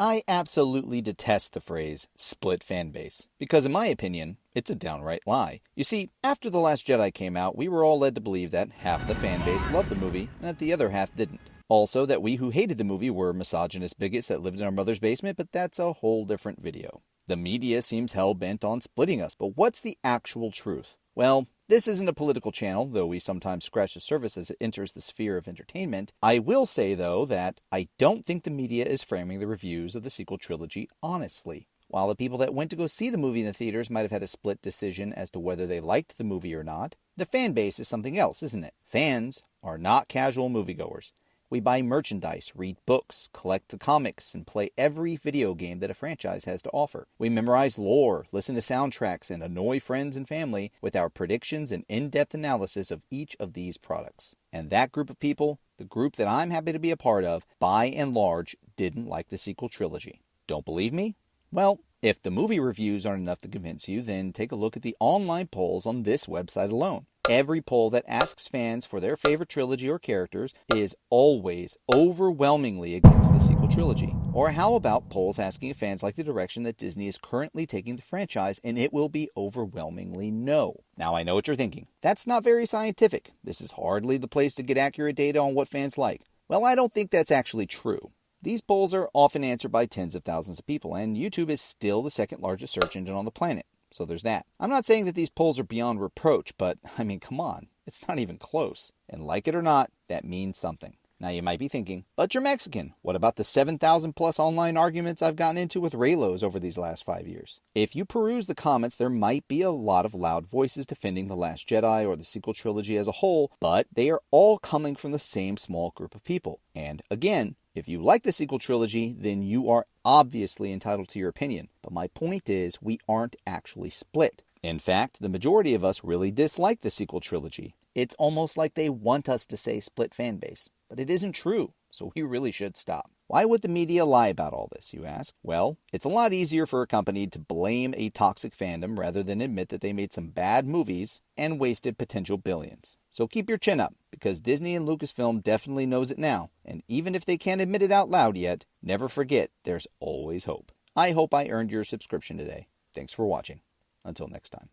I absolutely detest the phrase split fanbase, because in my opinion, it's a downright lie. You see, after The Last Jedi came out, we were all led to believe that half the fanbase loved the movie and that the other half didn't. Also, that we who hated the movie were misogynist bigots that lived in our mother's basement, but that's a whole different video. The media seems hell-bent on splitting us, but what's the actual truth? Well, this isn't a political channel, though we sometimes scratch the surface as it enters the sphere of entertainment. I will say, though, that I don't think the media is framing the reviews of the sequel trilogy honestly. While the people that went to go see the movie in the theaters might have had a split decision as to whether they liked the movie or not, the fan base is something else, isn't it? Fans are not casual moviegoers. We buy merchandise, read books, collect the comics, and play every video game that a franchise has to offer. We memorize lore, listen to soundtracks, and annoy friends and family with our predictions and in-depth analysis of each of these products. And that group of people, the group that I'm happy to be a part of, by and large, didn't like the sequel trilogy. Don't believe me? Well, if the movie reviews aren't enough to convince you, then take a look at the online polls on this website alone. Every poll that asks fans for their favorite trilogy or characters is always overwhelmingly against the sequel trilogy. Or how about polls asking if fans like the direction that Disney is currently taking the franchise, and it will be overwhelmingly no. Now I know what you're thinking. That's not very scientific. This is hardly the place to get accurate data on what fans like. Well, I don't think that's actually true. These polls are often answered by tens of thousands of people, and YouTube is still the second largest search engine on the planet. So there's that. I'm not saying that these polls are beyond reproach, but, I mean, come on. It's not even close. And like it or not, that means something. Now you might be thinking, but you're Mexican. What about the 7,000 plus online arguments I've gotten into with Raylos over these last 5 years? If you peruse the comments, there might be a lot of loud voices defending The Last Jedi or the sequel trilogy as a whole, but they are all coming from the same small group of people. And again, if you like the sequel trilogy, then you are obviously entitled to your opinion. But my point is, we aren't actually split. In fact, the majority of us really dislike the sequel trilogy. It's almost like they want us to say split fanbase. But it isn't true, so we really should stop. Why would the media lie about all this, you ask? Well, it's a lot easier for a company to blame a toxic fandom rather than admit that they made some bad movies and wasted potential billions. So keep your chin up, because Disney and Lucasfilm definitely knows it now, and even if they can't admit it out loud yet, never forget there's always hope. I hope I earned your subscription today. Thanks for watching. Until next time.